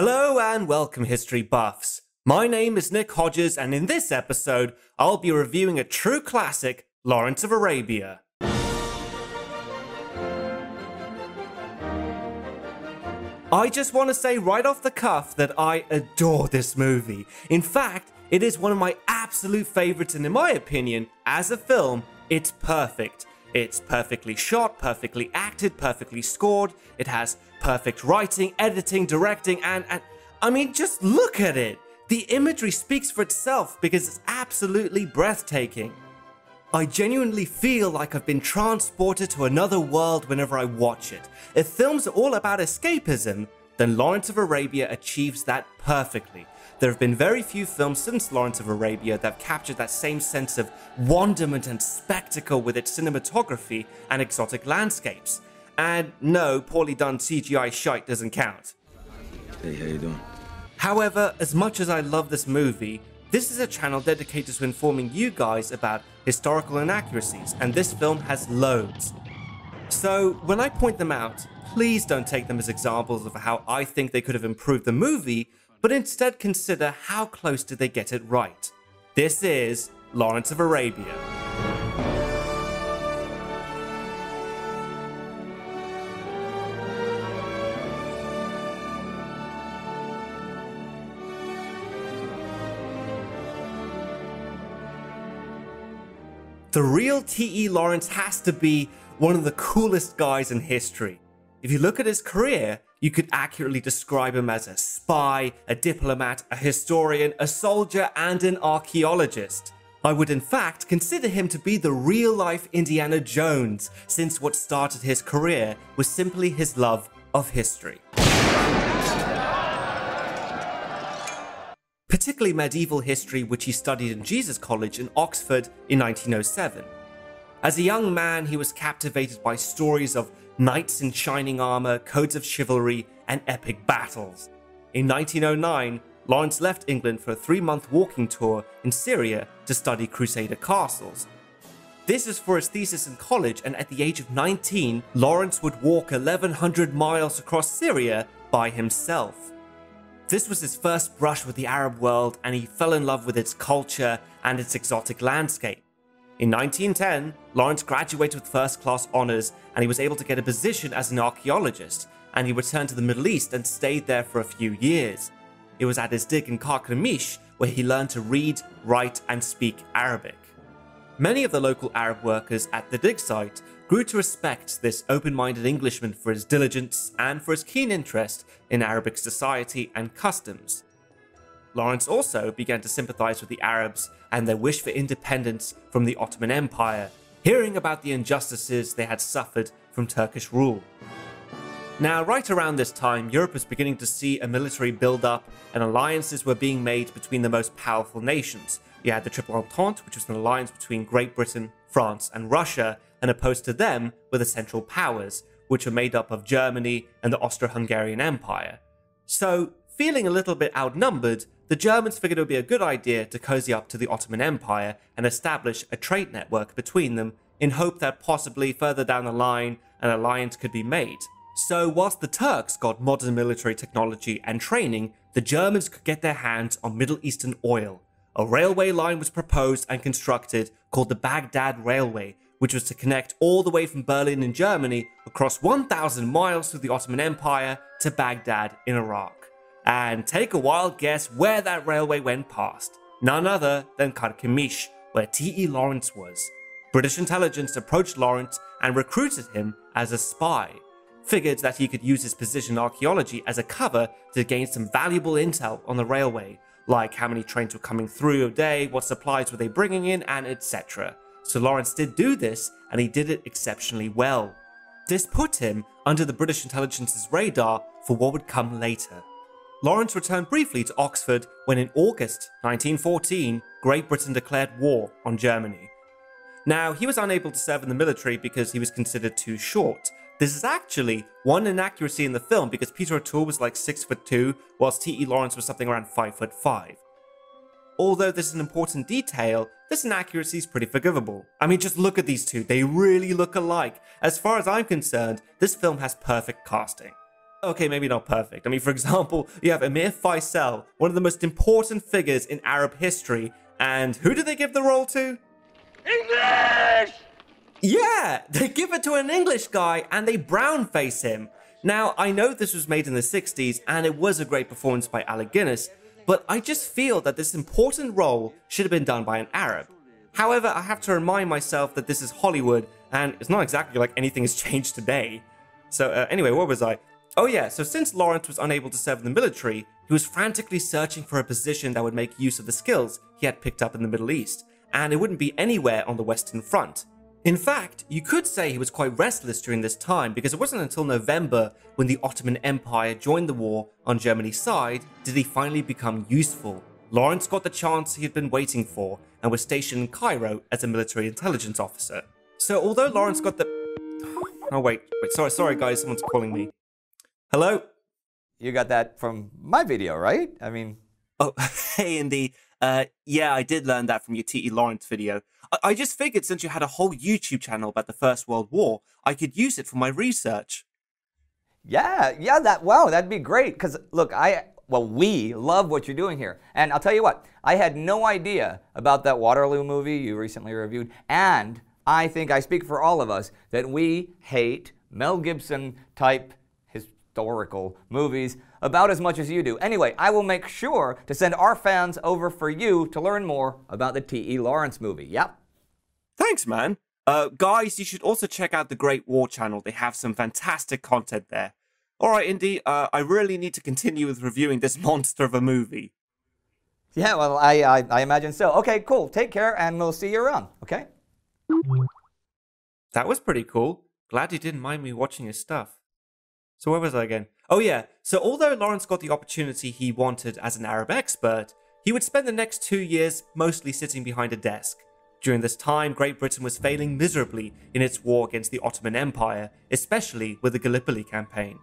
Hello and welcome, history buffs. My name is Nick Hodges, and in this episode, I'll be reviewing a true classic, Lawrence of Arabia. I just want to say right off the cuff that I adore this movie. In fact, it is one of my absolute favorites, and in my opinion, as a film, it's perfect. It's perfectly shot, perfectly acted, perfectly scored. It has perfect writing, editing, directing, and I mean, just look at it. The imagery speaks for itself because it's absolutely breathtaking. I genuinely feel like I've been transported to another world whenever I watch it. If films are all about escapism, then Lawrence of Arabia achieves that perfectly. There have been very few films since Lawrence of Arabia that have captured that same sense of wonderment and spectacle with its cinematography and exotic landscapes. And no, poorly done CGI shite doesn't count. Hey, how you doing? However, as much as I love this movie, this is a channel dedicated to informing you guys about historical inaccuracies, and this film has loads. So when I point them out, please don't take them as examples of how I think they could have improved the movie, but instead consider how close did they get it right. This is Lawrence of Arabia. The real T.E Lawrence has to be one of the coolest guys in history. If you look at his career, you could accurately describe him as a spy, a diplomat, a historian, a soldier, and an archaeologist. I would in fact consider him to be the real-life Indiana Jones, since what started his career was simply his love of history. Particularly medieval history, which he studied in Jesus College in Oxford in 1907. As a young man, he was captivated by stories of knights in shining armor, codes of chivalry, and epic battles. In 1909, Lawrence left England for a 3-month walking tour in Syria to study Crusader castles. This is for his thesis in college, and at the age of 19, Lawrence would walk 1,100 miles across Syria by himself. This was his first brush with the Arab world, and he fell in love with its culture and its exotic landscape. In 1910, Lawrence graduated with first-class honors, and he was able to get a position as an archaeologist, and he returned to the Middle East and stayed there for a few years. It was at his dig in Carchemish where he learned to read, write, and speak Arabic. Many of the local Arab workers at the dig site grew to respect this open-minded Englishman for his diligence and for his keen interest in Arabic society and customs. Lawrence also began to sympathize with the Arabs and their wish for independence from the Ottoman Empire, hearing about the injustices they had suffered from Turkish rule. Now, right around this time, Europe was beginning to see a military build-up, and alliances were being made between the most powerful nations. You had the Triple Entente, which was an alliance between Great Britain, France, and Russia, and opposed to them were the Central Powers, which were made up of Germany and the Austro-Hungarian Empire. So, feeling a little bit outnumbered, the Germans figured it would be a good idea to cozy up to the Ottoman Empire and establish a trade network between them in hope that possibly further down the line an alliance could be made. So whilst the Turks got modern military technology and training, the Germans could get their hands on Middle Eastern oil. A railway line was proposed and constructed called the Baghdad Railway, which was to connect all the way from Berlin in Germany across 1,000 miles through the Ottoman Empire to Baghdad in Iraq. And take a wild guess where that railway went past. None other than Carchemish, where T.E Lawrence was. British intelligence approached Lawrence and recruited him as a spy. Figured that he could use his position in archaeology as a cover to gain some valuable intel on the railway, like how many trains were coming through a day, what supplies were they bringing in, and etc. So Lawrence did do this, and he did it exceptionally well. This put him under the British intelligence's radar for what would come later. Lawrence returned briefly to Oxford when in August 1914, Great Britain declared war on Germany. Now, he was unable to serve in the military because he was considered too short. This is actually one inaccuracy in the film because Peter O'Toole was like 6'2", whilst T.E Lawrence was something around 5'5". Although this is an important detail, this inaccuracy is pretty forgivable. I mean, just look at these two, they really look alike. As far as I'm concerned, this film has perfect casting. Okay, maybe not perfect. I mean, for example, you have Emir Faisal, one of the most important figures in Arab history, and who did they give the role to? English! Yeah, they give it to an English guy and they brownface him. Now, I know this was made in the 60s and it was a great performance by Alec Guinness, but I just feel that this important role should have been done by an Arab. However, I have to remind myself that this is Hollywood and it's not exactly like anything has changed today. So anyway, where was I? Oh yeah, so since Lawrence was unable to serve in the military, he was frantically searching for a position that would make use of the skills he had picked up in the Middle East, and it wouldn't be anywhere on the Western Front. In fact, you could say he was quite restless during this time because it wasn't until November, when the Ottoman Empire joined the war on Germany's side, did he finally become useful. Lawrence got the chance he had been waiting for and was stationed in Cairo as a military intelligence officer. So although Lawrence got the... Oh wait, sorry guys, someone's calling me. Hello? You got that from my video, right? I mean... Oh, hey Indy. Yeah, I did learn that from your T.E Lawrence video. I just figured since you had a whole YouTube channel about the First World War, I could use it for my research. Yeah, that'd be great. Because, look, we love what you're doing here. And I'll tell you what, I had no idea about that Waterloo movie you recently reviewed. And I think I speak for all of us that we hate Mel Gibson type historical movies about as much as you do. Anyway, I will make sure to send our fans over for you to learn more about the T.E Lawrence movie. Yep. Thanks, man. Guys, you should also check out the Great War channel. They have some fantastic content there. Alright, Indy, I really need to continue with reviewing this monster of a movie. Yeah, well, I imagine so. Okay, cool. Take care, and we'll see you around, okay? That was pretty cool. Glad you didn't mind me watching his stuff. So where was I again? Oh yeah, so although Lawrence got the opportunity he wanted as an Arab expert, he would spend the next 2 years mostly sitting behind a desk. During this time, Great Britain was failing miserably in its war against the Ottoman Empire, especially with the Gallipoli campaign.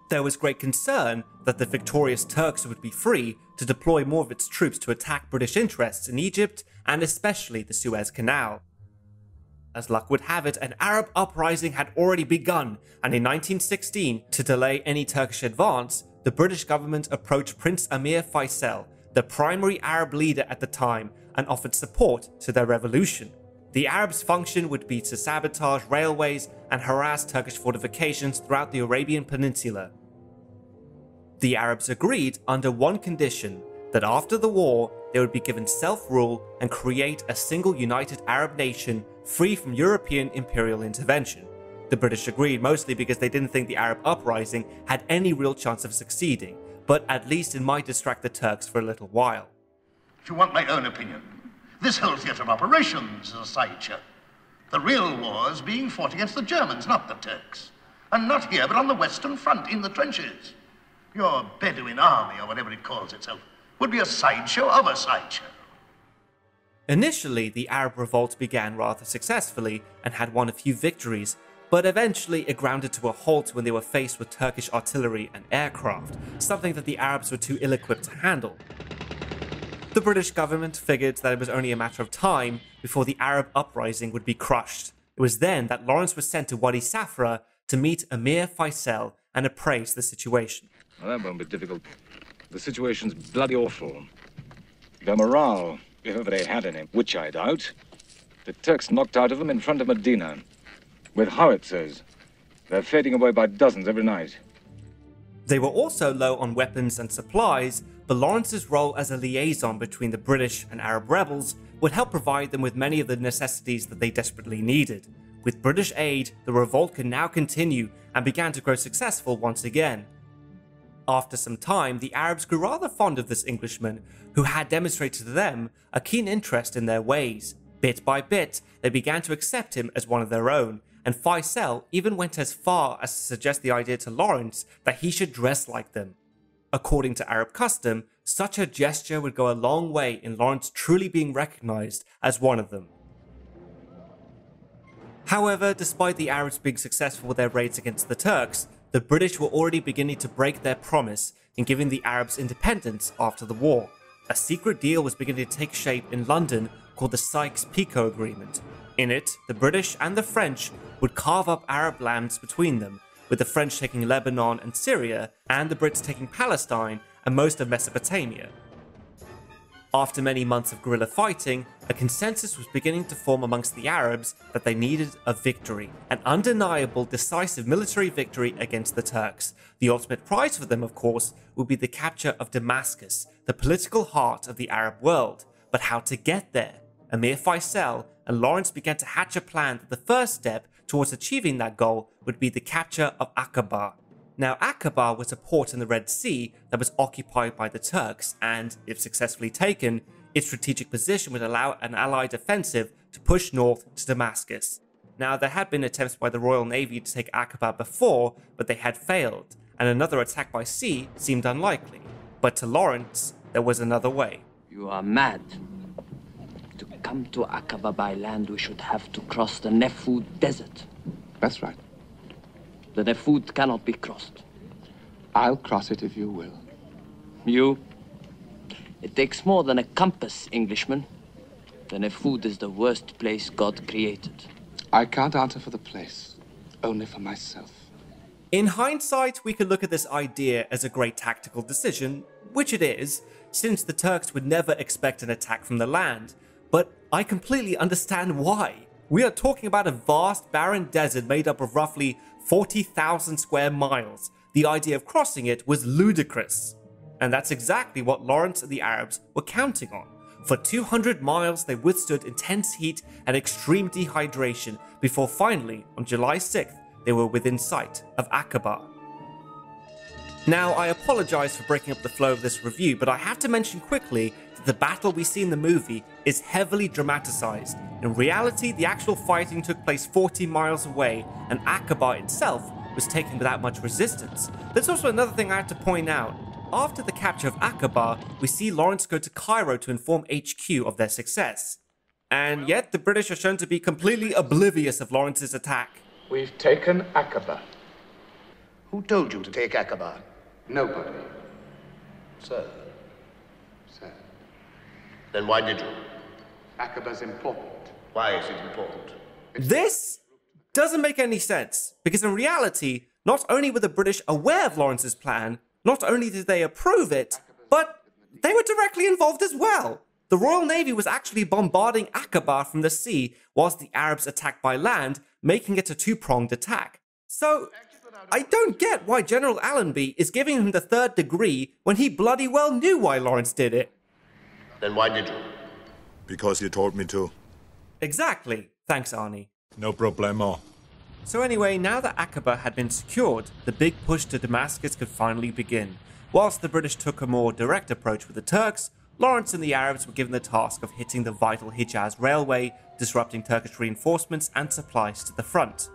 There was great concern that the victorious Turks would be free to deploy more of its troops to attack British interests in Egypt and especially the Suez Canal. As luck would have it, an Arab uprising had already begun, and in 1916, to delay any Turkish advance, the British government approached Prince Emir Faisal, the primary Arab leader at the time, and offered support to their revolution. The Arabs' function would be to sabotage railways and harass Turkish fortifications throughout the Arabian Peninsula. The Arabs agreed under one condition, that after the war, they would be given self-rule and create a single united Arab nation free from European imperial intervention. The British agreed mostly because they didn't think the Arab uprising had any real chance of succeeding, but at least it might distract the Turks for a little while. If you want my own opinion, this whole theatre of operations is a sideshow. The real war is being fought against the Germans, not the Turks. And not here, but on the Western Front, in the trenches. Your Bedouin army, or whatever it calls itself, would be a sideshow of a sideshow. Initially, the Arab revolt began rather successfully and had won a few victories, but eventually it grounded to a halt when they were faced with Turkish artillery and aircraft, something that the Arabs were too ill-equipped to handle. The British government figured that it was only a matter of time before the Arab uprising would be crushed. It was then that Lawrence was sent to Wadi Safra to meet Emir Faisal and appraise the situation. Well, that won't be difficult. The situation's bloody awful. Their morale, if ever they had any, which I doubt, the Turks knocked out of them in front of Medina. With howitzers. They're fading away by dozens every night. They were also low on weapons and supplies, but Lawrence's role as a liaison between the British and Arab rebels would help provide them with many of the necessities that they desperately needed. With British aid, the revolt could now continue and began to grow successful once again. After some time, the Arabs grew rather fond of this Englishman, who had demonstrated to them a keen interest in their ways. Bit by bit, they began to accept him as one of their own, and Faisal even went as far as to suggest the idea to Lawrence that he should dress like them. According to Arab custom, such a gesture would go a long way in Lawrence truly being recognized as one of them. However, despite the Arabs being successful with their raids against the Turks, the British were already beginning to break their promise in giving the Arabs independence after the war. A secret deal was beginning to take shape in London called the Sykes-Picot Agreement. In it, the British and the French would carve up Arab lands between them, with the French taking Lebanon and Syria, and the Brits taking Palestine and most of Mesopotamia. After many months of guerrilla fighting, a consensus was beginning to form amongst the Arabs that they needed a victory, an undeniable, decisive military victory against the Turks. The ultimate prize for them, of course, would be the capture of Damascus, the political heart of the Arab world. But how to get there? Amir Faisal and Lawrence began to hatch a plan that the first step towards achieving that goal would be the capture of Aqaba. Now, Aqaba was a port in the Red Sea that was occupied by the Turks, and, if successfully taken, its strategic position would allow an Allied offensive to push north to Damascus. Now, there had been attempts by the Royal Navy to take Aqaba before, but they had failed, and another attack by sea seemed unlikely. But to Lawrence, there was another way. You are mad. To come to Aqaba by land, we should have to cross the Nefud Desert. That's right. The Nefud cannot be crossed. I'll cross it if you will. You? It takes more than a compass, Englishman. The Nefud is the worst place God created. I can't answer for the place, only for myself. In hindsight, we could look at this idea as a great tactical decision, which it is, since the Turks would never expect an attack from the land. But I completely understand why. We are talking about a vast, barren desert made up of roughly 40,000 square miles. The idea of crossing it was ludicrous. And that's exactly what Lawrence and the Arabs were counting on. For 200 miles, they withstood intense heat and extreme dehydration before finally, on July 6th, they were within sight of Aqaba. Now, I apologize for breaking up the flow of this review, but I have to mention quickly that the battle we see in the movie is heavily dramatized. In reality, the actual fighting took place 40 miles away, and Aqaba itself was taken without much resistance. There's also another thing I have to point out. After the capture of Aqaba, we see Lawrence go to Cairo to inform HQ of their success. And yet, the British are shown to be completely oblivious of Lawrence's attack. We've taken Aqaba. Who told you to take Aqaba? Nobody, Sir. sir. Then why did you? Aqaba's important. Why is it important? This doesn't make any sense, because in reality, not only were the British aware of Lawrence's plan, not only did they approve it, but they were directly involved as well. The Royal Navy was actually bombarding Aqaba from the sea, whilst the Arabs attacked by land, making it a two-pronged attack. So, I don't get why General Allenby is giving him the third degree when he bloody well knew why Lawrence did it. Then why did you? Because you told me to. Exactly. Thanks, Arnie. No problemo. So anyway, now that Aqaba had been secured, the big push to Damascus could finally begin. Whilst the British took a more direct approach with the Turks, Lawrence and the Arabs were given the task of hitting the vital Hijaz railway, disrupting Turkish reinforcements and supplies to the front.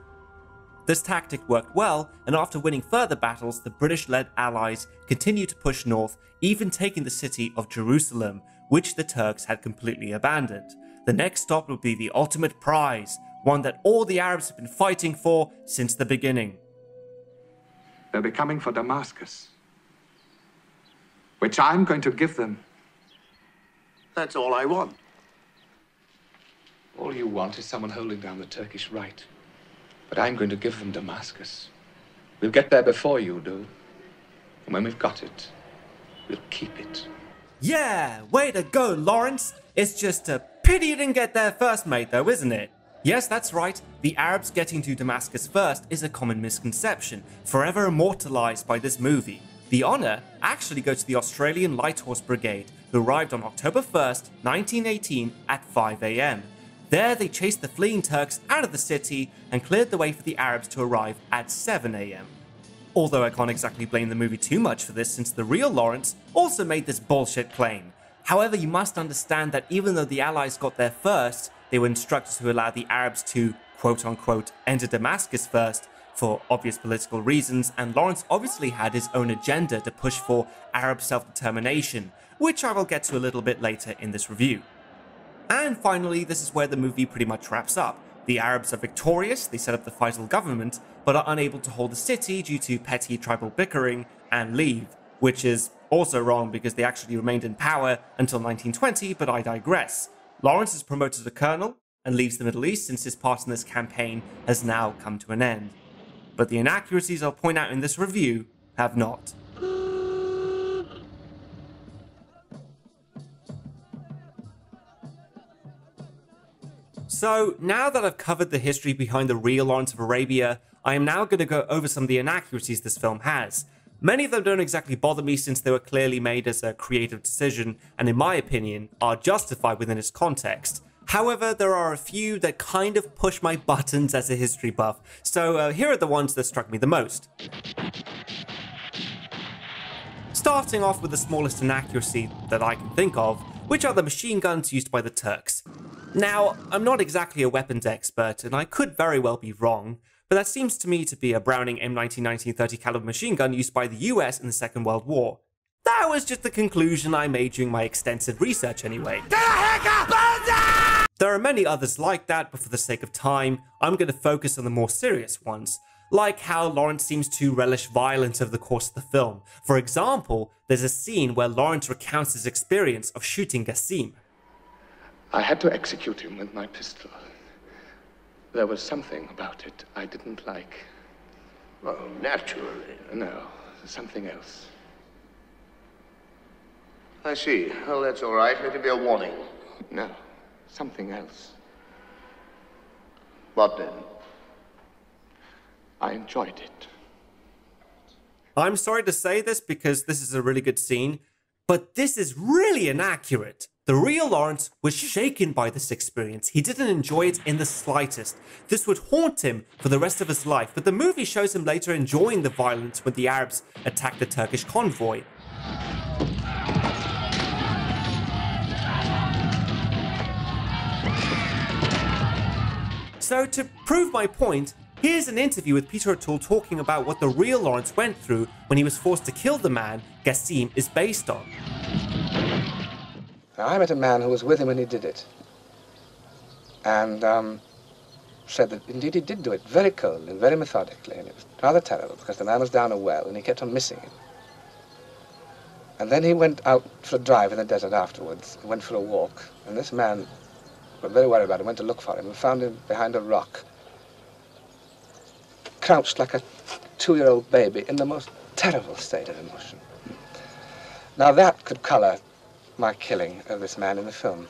This tactic worked well, and after winning further battles, the British-led allies continued to push north, even taking the city of Jerusalem, which the Turks had completely abandoned. The next stop would be the ultimate prize, one that all the Arabs have been fighting for since the beginning. They'll be coming for Damascus, which I'm going to give them. That's all I want. All you want is someone holding down the Turkish right. But I'm going to give them Damascus. We'll get there before you do. And when we've got it, we'll keep it. Yeah, way to go, Lawrence! It's just a pity you didn't get there first, mate, though, isn't it? Yes, that's right, the Arabs getting to Damascus first is a common misconception, forever immortalized by this movie. The honour actually goes to the Australian Light Horse Brigade, who arrived on October 1st, 1918 at 5 AM. There they chased the fleeing Turks out of the city and cleared the way for the Arabs to arrive at 7 AM. Although I can't exactly blame the movie too much for this, since the real Lawrence also made this bullshit claim. However, you must understand that even though the Allies got there first, they were instructed to allow the Arabs to, quote-unquote, enter Damascus first, for obvious political reasons, and Lawrence obviously had his own agenda to push for Arab self-determination, which I will get to a little bit later in this review. And finally, this is where the movie pretty much wraps up. The Arabs are victorious, they set up the Faisal government, but are unable to hold the city due to petty tribal bickering, and leave, which is also wrong because they actually remained in power until 1920, but I digress. Lawrence is promoted to colonel and leaves the Middle East since his part in this campaign has now come to an end. but the inaccuracies I'll point out in this review have not. So, now that I've covered the history behind the real Lawrence of Arabia, I am now going to go over some of the inaccuracies this film has. Many of them don't exactly bother me since they were clearly made as a creative decision and in my opinion are justified within its context. However, there are a few that kind of push my buttons as a history buff, so here are the ones that struck me the most. Starting off with the smallest inaccuracy that I can think of, which are the machine guns used by the Turks. Now, I'm not exactly a weapons expert and I could very well be wrong, but that seems to me to be a Browning M19 1930 caliber machine gun used by the US in the Second World War. That was just the conclusion I made during my extensive research anyway. There are many others like that, but for the sake of time, I'm going to focus on the more serious ones, like how Lawrence seems to relish violence over the course of the film. For example, there's a scene where Lawrence recounts his experience of shooting Gassim. I had to execute him with my pistol. There was something about it I didn't like. Well, naturally. No, something else. I see. Well, that's all right. Let it be a warning. No, something else. What then? I enjoyed it. I'm sorry to say this because this is a really good scene, but this is really inaccurate. The real Lawrence was shaken by this experience. He didn't enjoy it in the slightest. This would haunt him for the rest of his life, but the movie shows him later enjoying the violence when the Arabs attacked the Turkish convoy. So to prove my point, here's an interview with Peter O'Toole talking about what the real Lawrence went through when he was forced to kill the man Gassim is based on. Now, I met a man who was with him when he did it, and said that indeed he did do it very coldly and very methodically, and it was rather terrible because the man was down a well and he kept on missing him. And then he went out for a drive in the desert afterwards. He went for a walk, and this man, got very worried about him, went to look for him and found him behind a rock, crouched like a 2-year-old baby in the most terrible state of emotion. Now that could color my killing of this man in the film.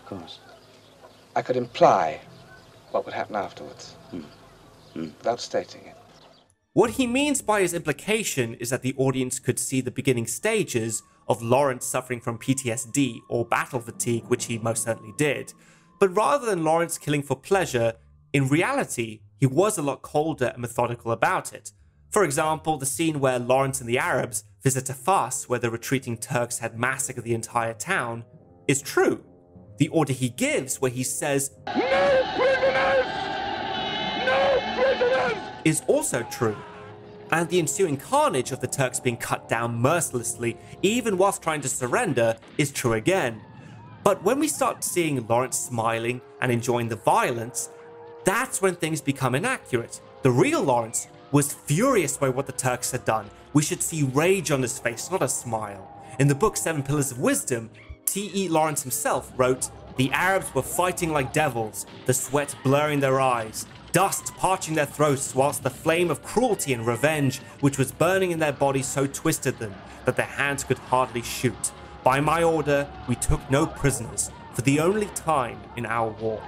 Of course. I could imply what would happen afterwards, without stating it. What he means by his implication is that the audience could see the beginning stages of Lawrence suffering from PTSD or battle fatigue, which he most certainly did. But rather than Lawrence killing for pleasure, in reality, he was a lot colder and methodical about it. For example, the scene where Lawrence and the Arabs visit a Fas where the retreating Turks had massacred the entire town is true. The order he gives, where he says, "No prisoners! No prisoners!" is also true. And the ensuing carnage of the Turks being cut down mercilessly, even whilst trying to surrender, is true again. But when we start seeing Lawrence smiling and enjoying the violence, that's when things become inaccurate. The real Lawrence was furious by what the Turks had done. We should see rage on his face, not a smile. In the book 7 Pillars of Wisdom, T.E Lawrence himself wrote, "The Arabs were fighting like devils, the sweat blurring their eyes, dust parching their throats, whilst the flame of cruelty and revenge which was burning in their bodies so twisted them that their hands could hardly shoot. By my order, we took no prisoners, for the only time in our war."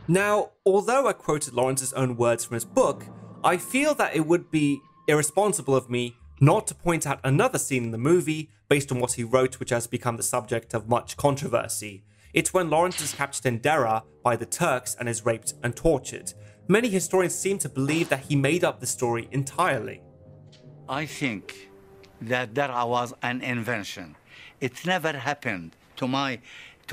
Now, although I quoted Lawrence's own words from his book, I feel that it would be irresponsible of me not to point out another scene in the movie based on what he wrote, which has become the subject of much controversy. It's when Lawrence is captured in Deraa by the Turks and is raped and tortured. Many historians seem to believe that he made up the story entirely. I think that Deraa was an invention. It never happened to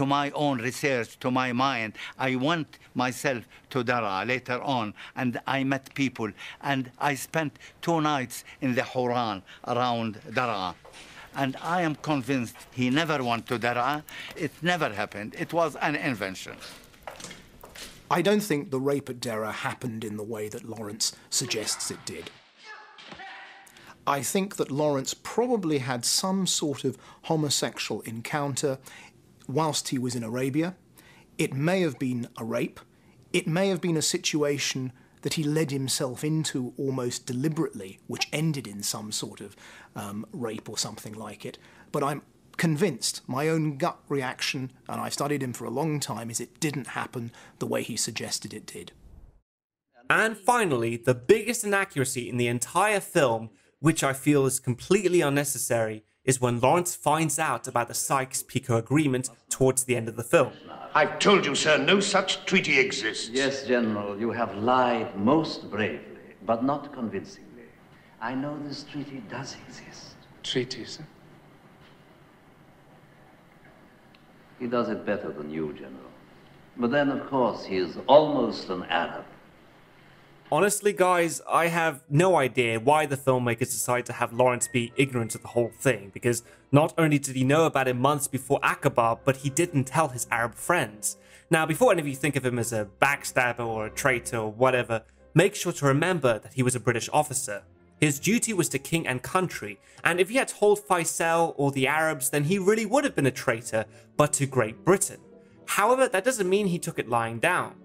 my own research, to my mind. I went myself to Deraa later on, and I met people, and I spent 2 nights in the Huran around Deraa. And I am convinced he never went to Deraa. It never happened. It was an invention. I don't think the rape at Deraa happened in the way that Lawrence suggests it did. I think that Lawrence probably had some sort of homosexual encounter whilst he was in Arabia. It may have been a rape. It may have been a situation that he led himself into almost deliberately, which ended in some sort of rape or something like it. But I'm convinced, my own gut reaction, and I've studied him for a long time, is it didn't happen the way he suggested it did. And finally, the biggest inaccuracy in the entire film, which I feel is completely unnecessary, is when Lawrence finds out about the Sykes-Picot agreement towards the end of the film. I've told you, sir, no such treaty exists. Yes, General, you have lied most bravely, but not convincingly. I know this treaty does exist. Treaty, sir? He does it better than you, General. But then, of course, he is almost an Arab. Honestly, guys, I have no idea why the filmmakers decided to have Lawrence be ignorant of the whole thing, because not only did he know about it months before Aqaba, but he didn't tell his Arab friends. Now, before any of you think of him as a backstabber or a traitor or whatever, make sure to remember that he was a British officer. His duty was to king and country, and if he had told Faisal or the Arabs, then he really would have been a traitor, but to Great Britain. However, that doesn't mean he took it lying down.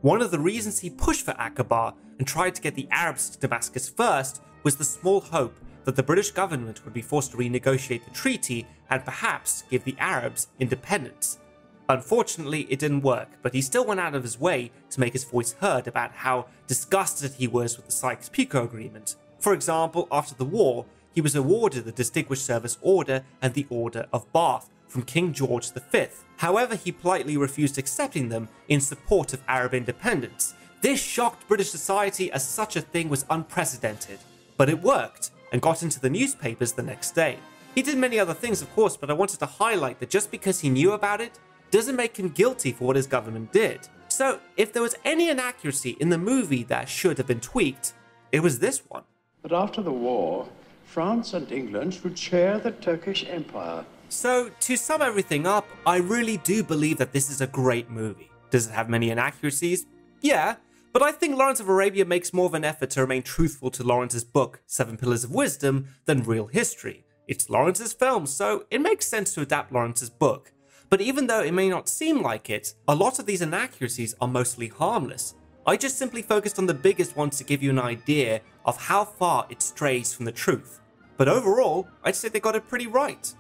One of the reasons he pushed for Aqaba and tried to get the Arabs to Damascus first was the small hope that the British government would be forced to renegotiate the treaty and perhaps give the Arabs independence. Unfortunately, it didn't work, but he still went out of his way to make his voice heard about how disgusted he was with the Sykes-Picot agreement. For example, after the war, he was awarded the Distinguished Service Order and the Order of Bath from King George V. However, he politely refused accepting them in support of Arab independence. This shocked British society as such a thing was unprecedented. But it worked, and got into the newspapers the next day. He did many other things, of course, but I wanted to highlight that just because he knew about it, doesn't make him guilty for what his government did. So, if there was any inaccuracy in the movie that should have been tweaked, it was this one. But after the war, France and England should share the Turkish Empire. So, to sum everything up, I really do believe that this is a great movie. Does it have many inaccuracies? Yeah, but I think Lawrence of Arabia makes more of an effort to remain truthful to Lawrence's book, 7 Pillars of Wisdom, than real history. It's Lawrence's film, so it makes sense to adapt Lawrence's book. But even though it may not seem like it, a lot of these inaccuracies are mostly harmless. I just simply focused on the biggest ones to give you an idea of how far it strays from the truth. But overall, I'd say they got it pretty right.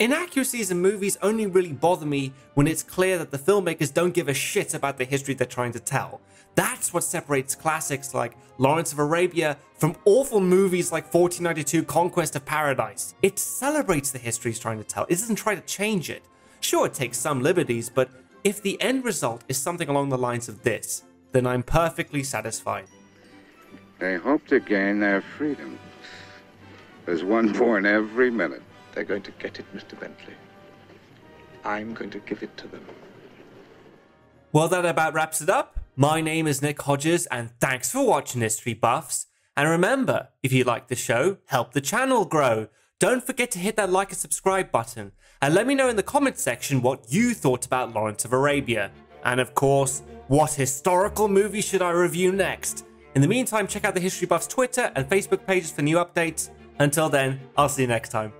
Inaccuracies in movies only really bother me when it's clear that the filmmakers don't give a shit about the history they're trying to tell. That's what separates classics like Lawrence of Arabia from awful movies like 1492 Conquest of Paradise. It celebrates the history it's trying to tell, it doesn't try to change it. Sure, it takes some liberties, but if the end result is something along the lines of this, then I'm perfectly satisfied. They hope to gain their freedom. There's one born every minute. They're going to get it, Mr. Bentley. I'm going to give it to them. Well, that about wraps it up. My name is Nick Hodges, and thanks for watching History Buffs. And remember, if you like the show, help the channel grow. Don't forget to hit that like and subscribe button, and let me know in the comments section what you thought about Lawrence of Arabia. And of course, what historical movie should I review next? In the meantime, check out the History Buffs Twitter and Facebook pages for new updates. Until then, I'll see you next time.